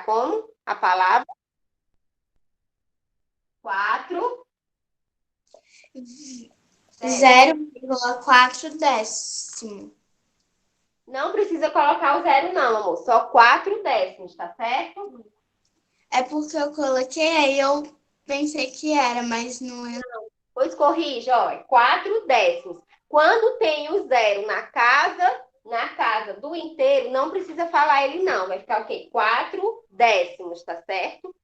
ficar como? A palavra 4 0,4 décimo. Não precisa colocar o zero, não, amor. Só 4 décimos, tá certo? É porque eu coloquei, aí eu pensei que era, mas não é. Pois corrija, ó, 4 décimos. Quando tem o zero na casa do inteiro, não precisa falar ele, não. Vai ficar o quê? 4 décimos, tá certo?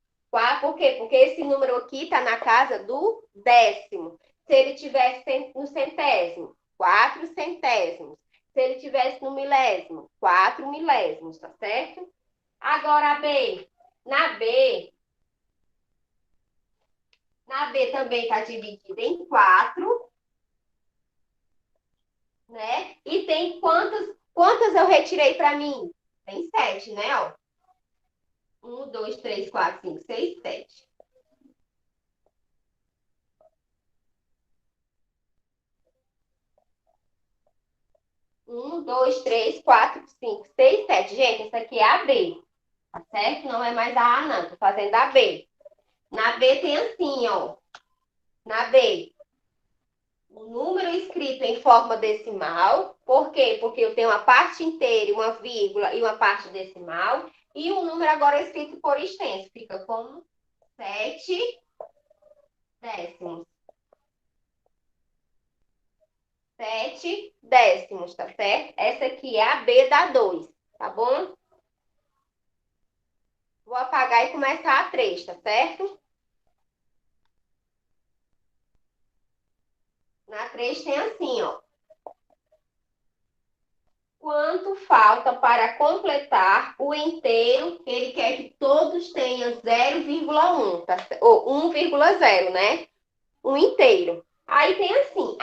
Por quê? Porque esse número aqui tá na casa do décimo. Se ele tivesse no centésimo, 4 centésimos. Se ele tivesse no milésimo, 4 milésimos, tá certo? Agora a B. Na B, também está dividida em 4, né? E tem quantas eu retirei para mim? Tem 7, né? Ó. 1, 2, 3, 4, 5, 6, 7. Um, dois, três, quatro, cinco, seis, sete. Gente, essa aqui é a B, tá certo? Não é mais a A, não. Tô fazendo a B. Na B tem assim, ó. Na B, o número escrito em forma decimal. Por quê? Porque eu tenho uma parte inteira, uma vírgula e uma parte decimal. E o número agora é escrito por extenso. Fica como 7 décimos. 7 décimos, tá certo? Essa aqui é a B da 2, tá bom? Vou apagar e começar a 3, tá certo? Na 3 tem assim, ó. Quanto falta para completar o inteiro? Ele quer que todos tenham 0,1, tá? Ou 1,0, né? Um inteiro. Aí tem assim,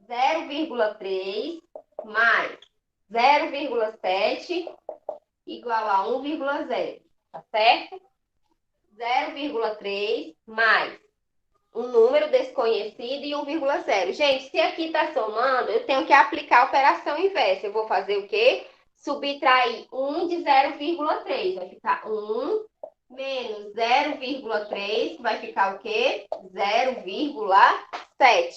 0,3 mais 0,7 igual a 1,0, tá certo? 0,3 mais um número desconhecido e 1,0. Gente, se aqui está somando, eu tenho que aplicar a operação inversa. Eu vou fazer o quê? Subtrair 1 de 0,3. Vai ficar 1 menos 0,3, vai ficar o quê? 0,7.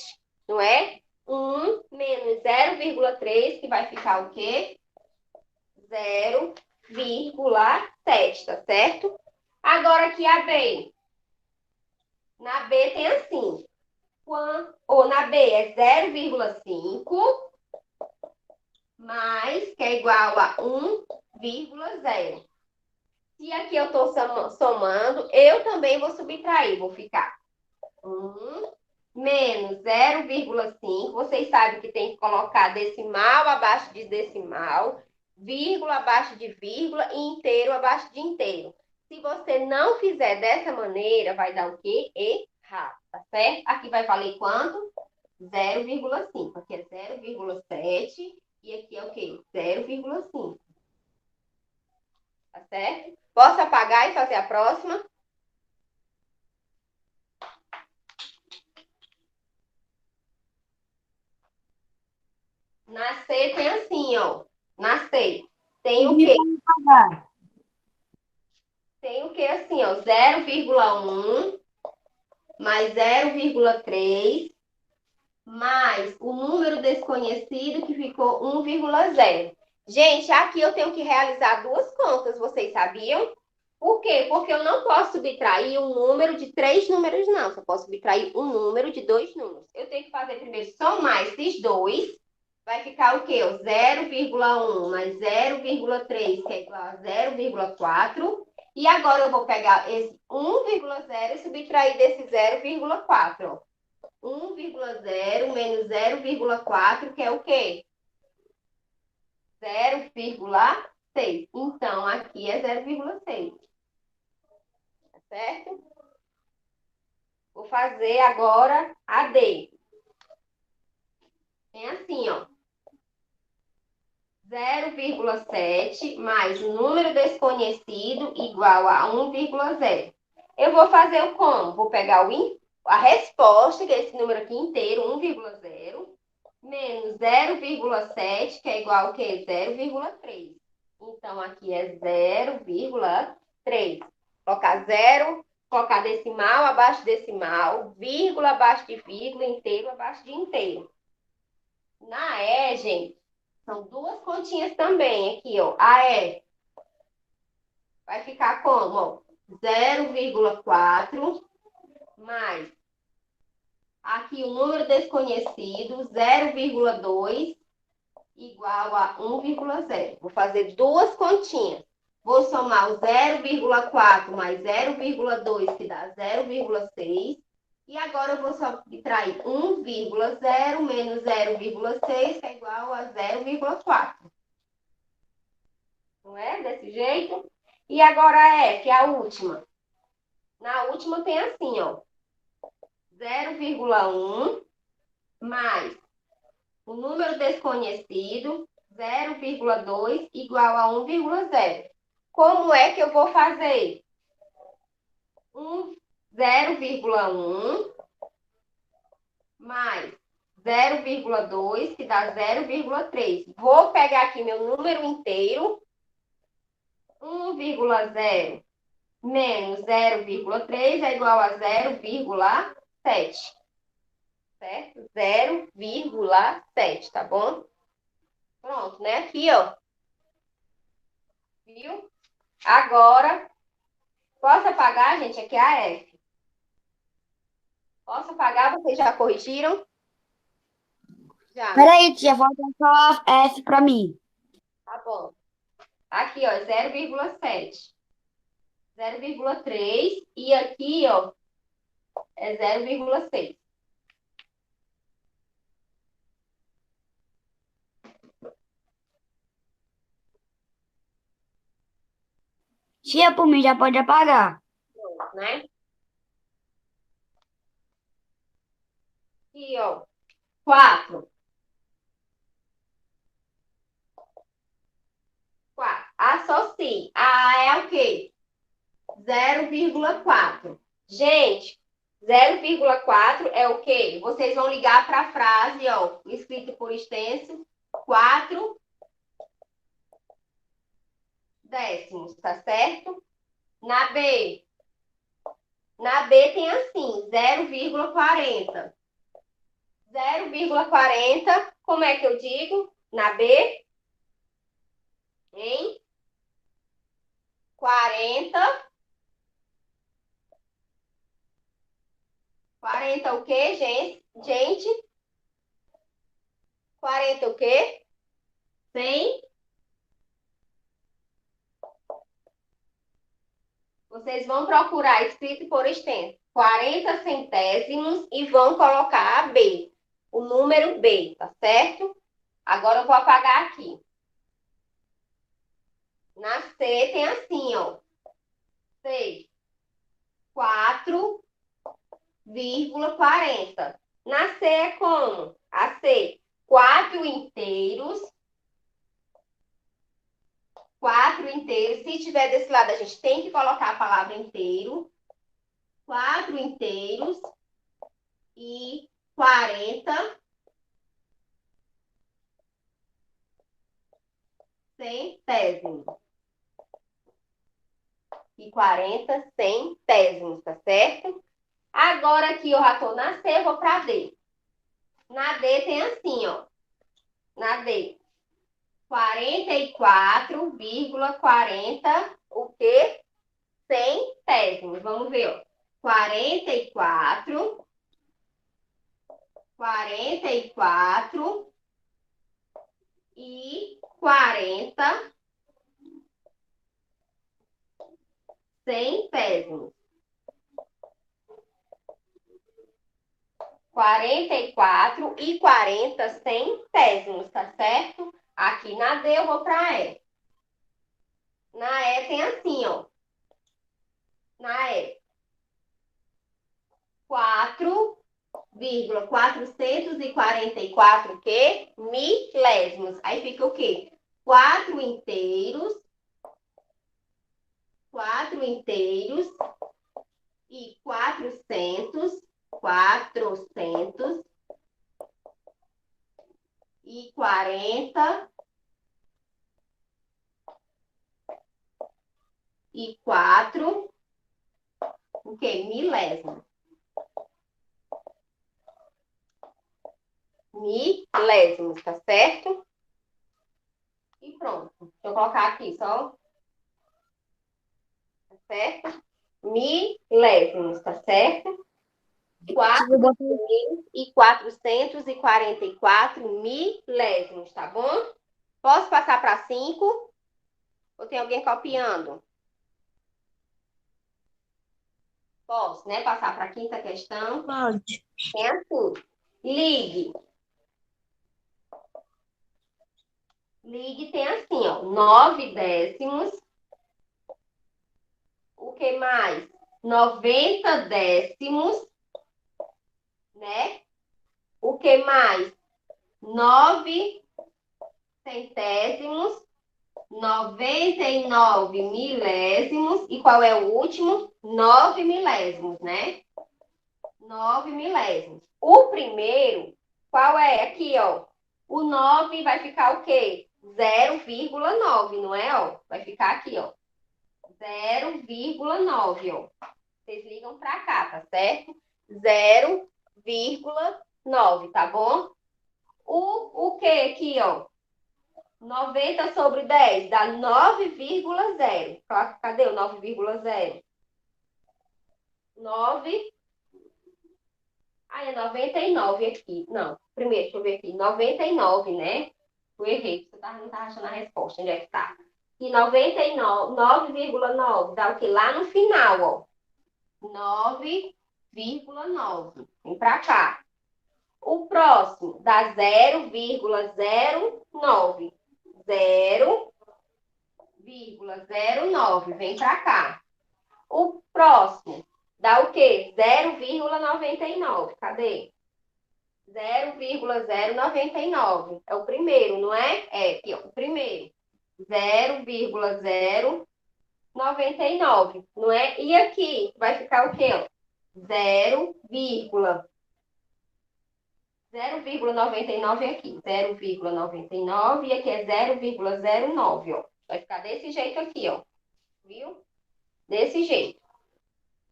Não é? 1 menos 0,3, que vai ficar o quê? 0,7, tá certo? Agora aqui a B. Na B tem assim. Ou na B é 0,5 mais, que é igual a 1,0. Se aqui eu estou somando, eu também vou subtrair. Vou ficar 1 menos 0,5. Vocês sabem que tem que colocar decimal abaixo de decimal, vírgula abaixo de vírgula e inteiro abaixo de inteiro. Se você não fizer dessa maneira, vai dar o quê? Errado, tá certo? Aqui vai valer quanto? 0,5. Aqui é 0,7 e aqui é o quê? 0,5. Tá certo? Posso apagar e fazer a próxima? Na C tem assim, ó. Na C tem o quê? Tem o quê assim, ó? 0,1 mais 0,3 mais o número desconhecido que ficou 1,0. Gente, aqui eu tenho que realizar duas contas, vocês sabiam? Por quê? Porque eu não posso subtrair um número de 3 números, não. Só posso subtrair um número de 2 números. Eu tenho que fazer primeiro somar esses dois. Vai ficar o quê? 0,1 mais 0,3, que é igual a 0,4. E agora eu vou pegar esse 1,0 e subtrair desse 0,4. 1,0 menos 0,4, que é o quê? 0,6. Então, aqui é 0,6. Tá certo? Vou fazer agora a D. Tem assim, ó. 0,7 mais o número desconhecido igual a 1,0. Eu vou fazer o como? Vou pegar a resposta, que é esse número aqui inteiro, 1,0, menos 0,7, que é igual ao quê? 0,3. Então, aqui é 0,3. Colocar zero, colocar decimal abaixo de decimal, vírgula abaixo de vírgula, inteiro abaixo de inteiro. Na E, gente, são duas continhas também. Aqui, ó. A E vai ficar como? Ó, 0,4 mais aqui o número desconhecido, 0,2 igual a 1,0. Vou fazer duas continhas. Vou somar o 0,4 mais 0,2, que dá 0,6. E agora eu vou subtrair 1,0 menos 0,6, que é igual a 0,4. Não é? Desse jeito. E agora a F, a última. Na última tem assim, ó. 0,1 mais o número desconhecido, 0,2 igual a 1,0. Como é que eu vou fazer? 0,1 mais 0,2, que dá 0,3. Vou pegar aqui meu número inteiro, 1,0 menos 0,3 é igual a 0,7. Certo? 0,7, tá bom? Pronto, né? Aqui, ó. Viu? Agora, posso apagar, gente? Aqui é a F. Posso apagar? Vocês já corrigiram? Já, né? Peraí, tia, falta só a F pra mim. Tá bom. Aqui, ó, 0,7. 0,3 e aqui, ó, é 0,6. Tia, por mim já pode apagar. Né? Aqui, ó, 4. 4. Associe. A é o quê? 0,4. Gente, 0,4 é o quê? Vocês vão ligar para a frase, ó, escrito por extenso, 4 décimos, tá certo? Na B tem assim, 0,40. 0,40, como é que eu digo? Na B, em 40. 40 o quê, gente? Gente, 40 o quê? 100. Vocês vão procurar escrito por extenso 40 centésimos e vão colocar a B, o número B, tá certo? Agora eu vou apagar aqui. Na C tem assim, ó. C, 4,40. Na C é como? A C, 4 inteiros. 4 inteiros. Se tiver desse lado, a gente tem que colocar a palavra inteiro. 4 inteiros e 40 centésimos. E 40 centésimos, tá certo? Agora aqui eu já tô na C, vou para D. Na D tem assim, ó. Na D, 44,40 o quê? Centésimos. Vamos ver, ó. 44 e 40 centésimos. 44 e 40 centésimos, tá certo? Aqui na D eu vou para E. Na E tem assim, ó. Na E, 4,444 o quê? Milésimos. Aí fica o quê? 4 inteiros e 440 104, o quê? Milésimos. Milésimos, tá certo? E pronto. Deixa eu colocar aqui só. Tá certo? Milésimos, tá certo? 4.444 milésimos, tá bom? Posso passar para 5? Ou tem alguém copiando? Posso, né? Passar para a quinta questão. Pode. Tem assim. Ligue. Ligue tem assim, ó. 9 décimos. O que mais? 90 décimos. Né? O que mais? 9 centésimos. 99 milésimos. E qual é o último? 9 milésimos, né? 9 milésimos. O primeiro, qual é? Aqui, ó. O 9 vai ficar o quê? 0,9, não é? Ó? Vai ficar aqui, ó. 0,9, ó. Vocês ligam para cá, tá certo? 0,9, tá bom? O que aqui, ó? 90 sobre 10 dá 9,0. Cadê o 9,0? 9. Ah, é 99 aqui. Não, primeiro, deixa eu ver aqui. 99, né? Eu errei, você não tá achando a resposta. Onde é que tá? E 99, 9,9 dá o quê? Lá no final, ó. 9,9. Vem pra cá. O próximo dá 0,09. 0,09. Vem pra cá. O próximo dá o quê? 0,99. Cadê? 0,099. É o primeiro, não é? É aqui, ó, o primeiro. 0,099, não é? E aqui vai ficar o quê? 0,99 aqui. 0,99 e aqui é 0,09, ó. Vai ficar desse jeito aqui, ó. Viu? Desse jeito.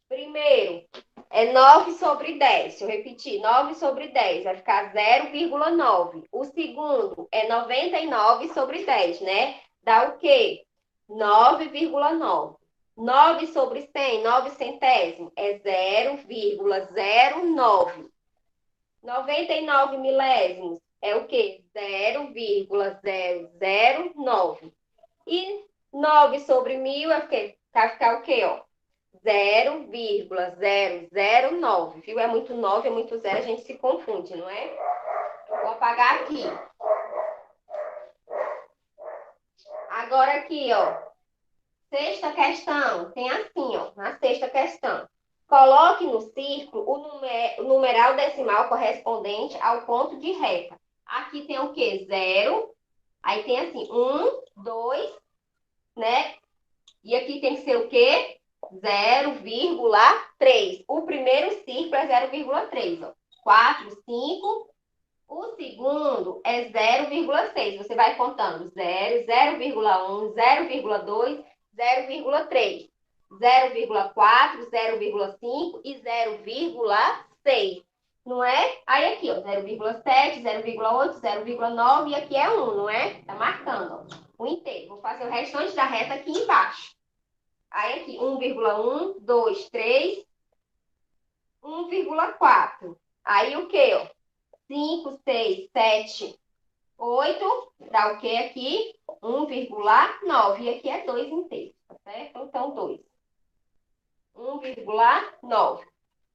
Primeiro, é 9 sobre 10. Deixa eu repetir. 9 sobre 10 vai ficar 0,9. O segundo é 99 sobre 10, né? Dá o quê? 9,9. 9 sobre 100, 9 centésimos, é 0,09. 99 milésimos é o quê? 0,009. E 9 sobre 1000 é o quê? Vai ficar o quê, ó? 0,009, viu? É muito 9, é muito 0, a gente se confunde, não é? Vou apagar aqui. Agora aqui, ó. Sexta questão. Tem assim, ó. Na sexta questão. Coloque no círculo o numeral decimal correspondente ao ponto de reta. Aqui tem o quê? 0. Aí tem assim, 1, 2, né? E aqui tem que ser o quê? 0,3. O primeiro círculo é 0,3. 4, 5. O segundo é 0,6. Você vai contando 0, 0,1, 0,2, 0,3, 0,4, 0,5 e 0,6. Não é? Aí aqui, ó, 0,7, 0,8, 0,9 e aqui é 1, não é? Tá marcando, ó, o inteiro. Vou fazer o restante da reta aqui embaixo. Aí aqui, 1,1, 2, 3, 1,4. Aí o quê, ó? 5, 6, 7, 8, dá o quê aqui? 1,9. E aqui é 2 inteiros, tá certo? Então, 2. 1,9.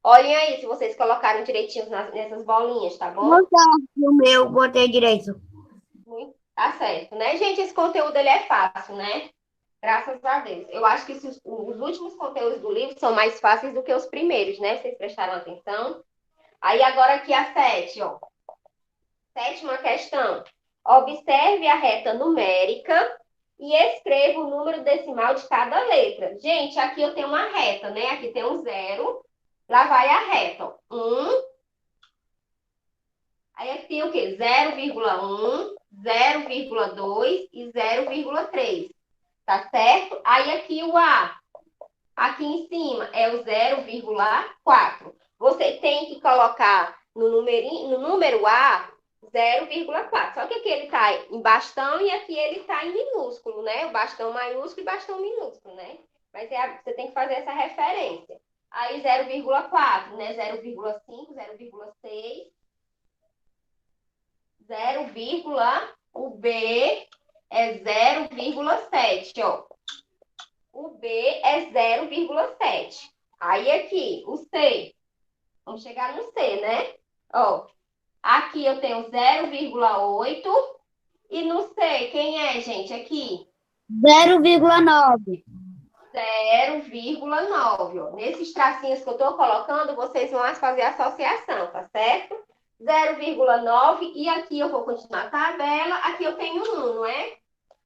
Olhem aí se vocês colocaram direitinho nessas bolinhas, tá bom? Não tá no meu, botei direito. Tá certo, né, gente? Esse conteúdo ele é fácil, né? Graças a Deus. Eu acho que os últimos conteúdos do livro são mais fáceis do que os primeiros, né? Vocês prestaram atenção? Aí agora aqui a 7, ó. Sétima questão. Observe a reta numérica e escreva o número decimal de cada letra. Gente, aqui eu tenho uma reta, né? Aqui tem um 0. Lá vai a reta. 1. Aí aqui tem o quê? 0,1, 0,2 e 0,3. Tá certo? Aí aqui o A. Aqui em cima é o 0,4. Você tem que colocar no número A 0,4. Só que aqui ele está em bastão e aqui ele está em minúsculo, né? O bastão maiúsculo e bastão minúsculo, né? Mas você tem que fazer essa referência. Aí 0,4, né? 0,5, 0,6, 0, o B é 0,7, ó. O B é 0,7. Aí aqui, o C. Vamos chegar no C, né? Ó, aqui eu tenho 0,8. E no C, quem é, gente? Aqui, 0,9. 0,9. Ó. Nesses tracinhos que eu estou colocando, vocês vão fazer a associação, tá certo? 0,9. E aqui eu vou continuar a tabela. Aqui eu tenho 1, não é?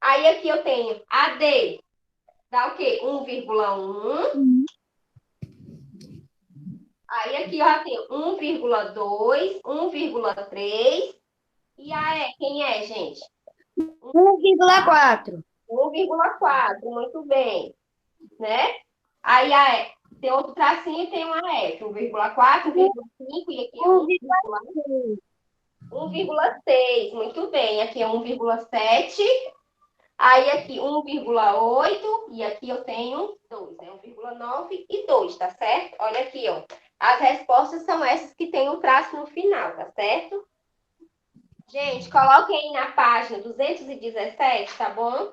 Aí aqui eu tenho AD. Dá o quê? 1,1. Aí aqui eu tenho 1,2, 1,3. E a E, quem é, gente? 1,4. 1,4, muito bem. Né? Aí a E, tem outro tracinho e tem uma E, 1,4, 1,5 e aqui é 1,6, muito bem. Aqui é 1,7. Aí aqui 1,8 e aqui eu tenho 2, né? 1,9 e 2, tá certo? Olha aqui, ó. As respostas são essas que tem um traço no final, tá certo? Gente, coloquem aí na página 217, tá bom?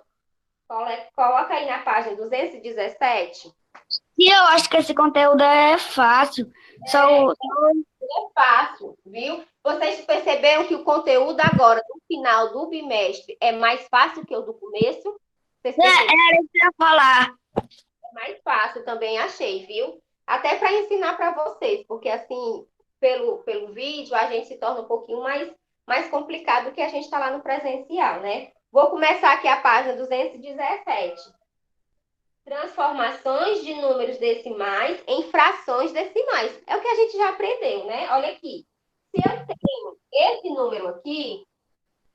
Coloca aí na página 217. E eu acho que esse conteúdo é fácil. É fácil, viu? Vocês perceberam que o conteúdo agora, no final do bimestre, é mais fácil que o do começo? Vocês perceberam? Era isso que eu ia falar. Mais fácil também achei, viu? Até para ensinar para vocês, porque assim, pelo vídeo, a gente se torna um pouquinho mais complicado do que a gente está lá no presencial, né? Vou começar aqui a página 217. Transformações de números decimais em frações decimais. É o que a gente já aprendeu, né? Olha aqui. Se eu tenho esse número aqui,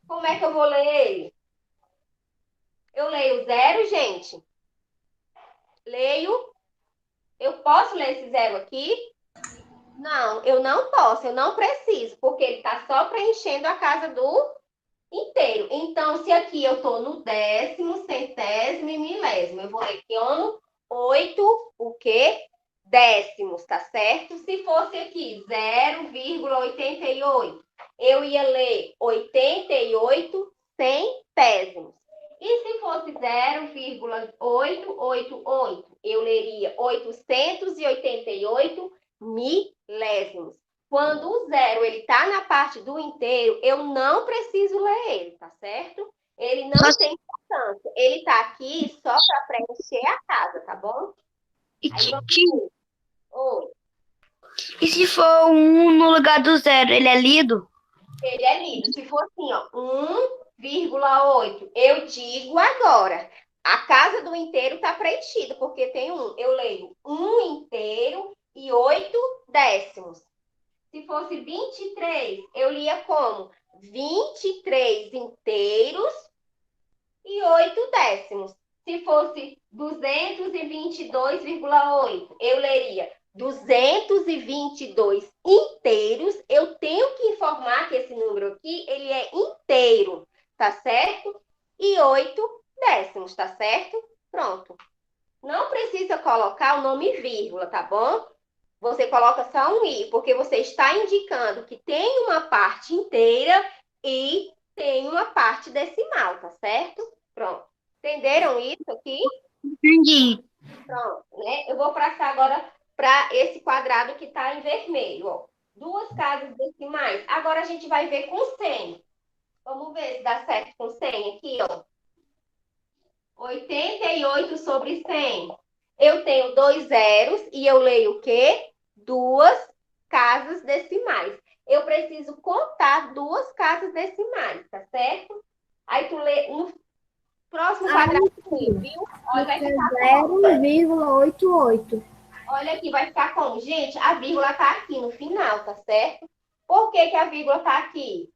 como é que eu vou ler ele? Eu leio zero, gente. Leio. Eu posso ler esse zero aqui? Não, eu não posso, eu não preciso, porque ele está só preenchendo a casa do inteiro. Então, se aqui eu estou no décimo, centésimo e milésimo, eu vou ler aqui ano 8, o quê? Décimos, tá certo? Se fosse aqui 0,88, eu ia ler 88 centésimos. E se fosse 0,888, eu leria 888 milésimos. Quando o zero ele está na parte do inteiro, eu não preciso ler ele, tá certo? Ele não tem importância. Ele está aqui só para preencher a casa, tá bom? Aí vamos ver. Oi. E se for um no lugar do zero, ele é lido? Ele é lido. Se for assim, ó, 1,8, eu digo agora. A casa do inteiro está preenchida, porque tem um. Eu leio 1 inteiro e 8 décimos. Se fosse 23, eu lia como 23 inteiros e 8 décimos. Se fosse 222,8, eu leria 222 inteiros. Eu tenho que informar que esse número aqui, ele é inteiro, tá certo? E 8 décimos, tá certo? Pronto. Não precisa colocar o nome vírgula, tá bom? Você coloca só um i, porque você está indicando que tem uma parte inteira e tem uma parte decimal, tá certo? Pronto. Entenderam isso aqui? Entendi. Pronto, né? Eu vou passar agora para esse quadrado que está em vermelho, ó. Duas casas decimais. Agora a gente vai ver com 100. Vamos ver se dá certo com 100 aqui, ó. 88 sobre 100. Eu tenho 2 zeros e eu leio o quê? Duas casas decimais. Eu preciso contar duas casas decimais, tá certo? Aí tu lê no próximo quadrado, viu? Olha, vai ficar como? 0,88. Olha aqui, vai ficar como? Gente, a vírgula tá aqui no final, tá certo? Por que que a vírgula tá aqui?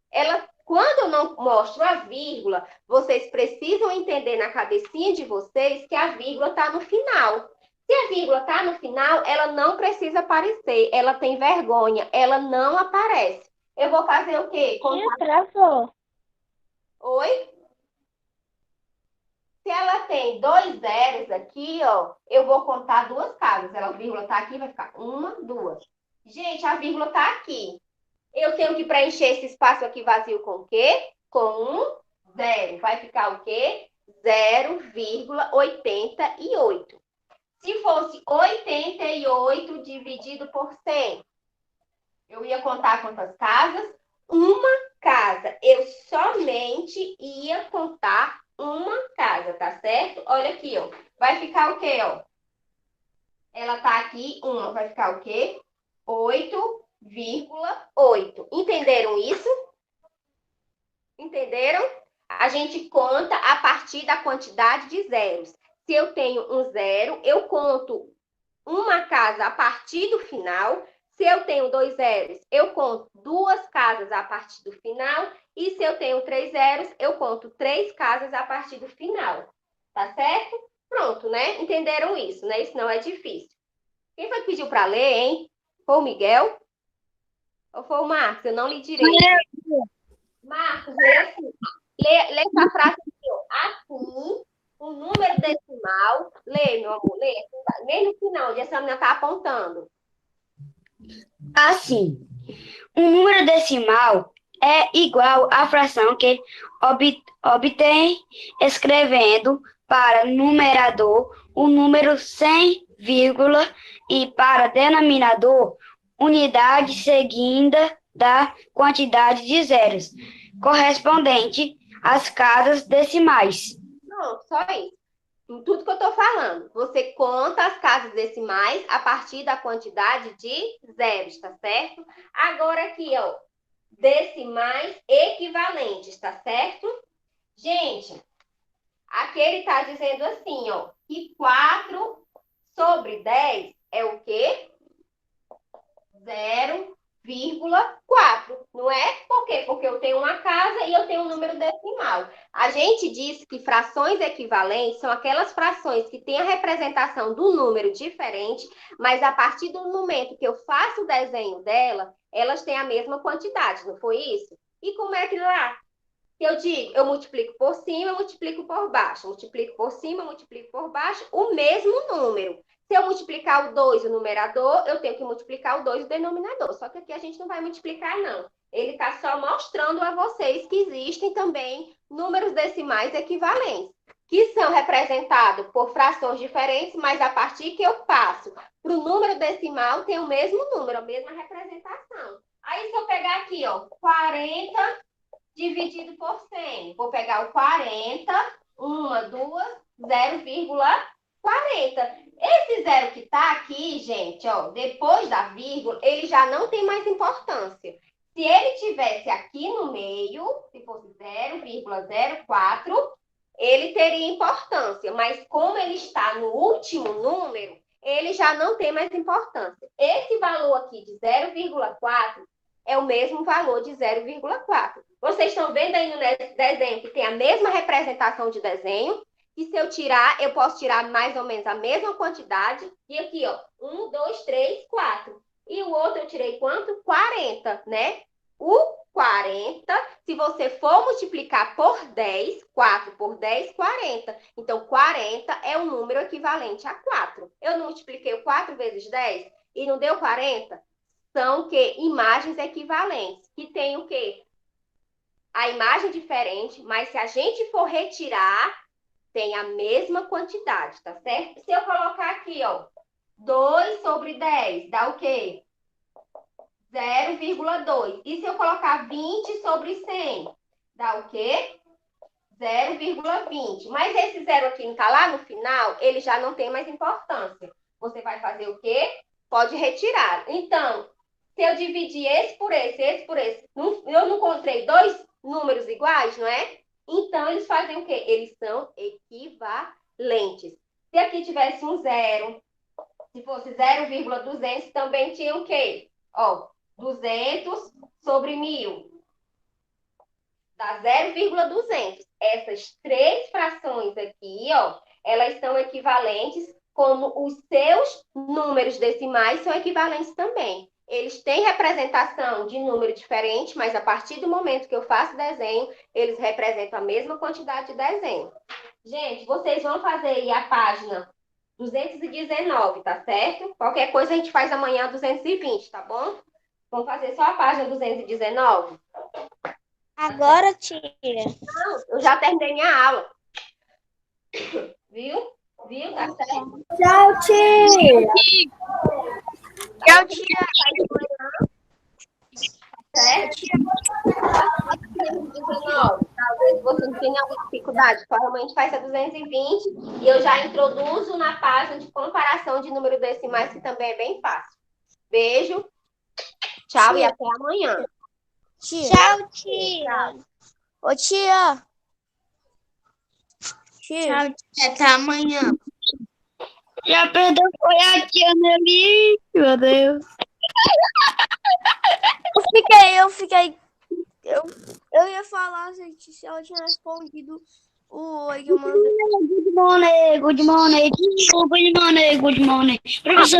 Quando eu não mostro a vírgula, vocês precisam entender na cabecinha de vocês que a vírgula tá no final. Se a vírgula está no final, ela não precisa aparecer. Ela tem vergonha, ela não aparece. Eu vou fazer o quê? Tia, travou. Oi? Se ela tem 2 zeros aqui, ó, eu vou contar 2 casas. Ela, a vírgula está aqui, vai ficar 1, 2. Gente, a vírgula está aqui. Eu tenho que preencher esse espaço aqui vazio com o quê? Com 0. Vai ficar o quê? 0,88. Se fosse 88 dividido por 100, eu ia contar quantas casas? Uma casa. Eu somente ia contar uma casa, tá certo? Olha aqui, ó. Vai ficar o quê, ó? Ela tá aqui, uma. Vai ficar o quê? 8,8. Entenderam isso? Entenderam? A gente conta a partir da quantidade de zeros. Se eu tenho um zero, eu conto uma casa a partir do final. Se eu tenho 2 zeros, eu conto 2 casas a partir do final. E se eu tenho 3 zeros, eu conto 3 casas a partir do final. Tá certo? Pronto, né? Entenderam isso, né? Isso não é difícil. Quem foi que pediu para ler, hein? Foi o Miguel? Ou foi o Marcos? Eu não li direito. Marcos, lê assim. Lê essa frase aqui, ó. Assim, o número decimal. Lê, meu amor, lê. Nem no final, onde essa menina está apontando. Assim, um número decimal é igual à fração que obtém escrevendo para numerador o número 100, vírgula, e para denominador unidade seguida da quantidade de zeros, correspondente às casas decimais. Pronto, só isso. Em tudo que eu estou falando. Você conta as casas decimais a partir da quantidade de zeros, tá certo? Agora aqui, ó. Decimais equivalentes, tá certo? Gente, aqui ele está dizendo assim, ó, que 4 sobre 10 é o quê? 0,4, não é? Por quê? Porque eu tenho uma casa e eu tenho um número decimal. A gente disse que frações equivalentes são aquelas frações que têm a representação do número diferente, mas a partir do momento que eu faço o desenho dela, elas têm a mesma quantidade, não foi isso? E como é que lá? Eu digo, eu multiplico por cima, eu multiplico por baixo. Multiplico por cima, multiplico por baixo, o mesmo número. Se eu multiplicar o 2 o numerador, eu tenho que multiplicar o 2 o denominador. Só que aqui a gente não vai multiplicar, não. Ele está só mostrando a vocês que existem também números decimais equivalentes, que são representados por frações diferentes, mas a partir que eu passo para o número decimal, tem o mesmo número, a mesma representação. Aí, se eu pegar aqui, ó, 40 dividido por 100. Vou pegar o 40, 1, 2, 0,40. Esse zero que está aqui, gente, ó, depois da vírgula, ele já não tem mais importância. Se ele tivesse aqui no meio, se fosse 0,04, ele teria importância. Mas como ele está no último número, ele já não tem mais importância. Esse valor aqui de 0,4 é o mesmo valor de 0,4. Vocês estão vendo aí no desenho que tem a mesma representação de desenho, e se eu tirar, eu posso tirar mais ou menos a mesma quantidade, e aqui, ó, 1, 2, 3, 4. E o outro eu tirei quanto? 40, né? O 40, se você for multiplicar por 10, 4 por 10, 40. Então, 40 é um número equivalente a 4. Eu não multipliquei o 4 vezes 10 e não deu 40? São o quê? Imagens equivalentes, que tem o quê? A imagem diferente, mas se a gente for retirar, tem a mesma quantidade, tá certo? Se eu colocar aqui, ó, 2 sobre 10, dá o quê? 0,2. E se eu colocar 20 sobre 100, dá o quê? 0,20. Mas esse zero aqui não está lá no final, ele já não tem mais importância. Você vai fazer o quê? Pode retirar. Então, se eu dividir esse por esse, eu não encontrei dois números iguais, não é? Então, eles fazem o quê? Eles são equivalentes. Se aqui tivesse um zero, se fosse 0,200, também tinha o quê? Ó, 200 sobre 1.000. Dá 0,200. Essas três frações aqui, ó, elas são equivalentes como os seus números decimais são equivalentes também. Eles têm representação de número diferente, mas a partir do momento que eu faço desenho, eles representam a mesma quantidade de desenho. Gente, vocês vão fazer aí a página 219, tá certo? Qualquer coisa a gente faz amanhã 220, tá bom? Vamos fazer só a página 219? Agora, tia. Não, eu já terminei minha aula. Viu? Viu? Tá certo? Tchau, tia. Tchau, tia. Certo? 219. Talvez vocês tenham alguma dificuldade. Forma, a gente faz a 220 e eu já introduzo na página de comparação de número decimais, que também é bem fácil. Beijo. Tchau e até amanhã. Tchau, tia. Ô, tia. Tchau, tia. Até amanhã. Já perdeu, foi a tia Nelly. Meu Deus. Eu fiquei. Eu ia falar, gente, se ela tinha respondido o oi que eu mandei. Good morning, good morning. Good morning, good morning. Professor,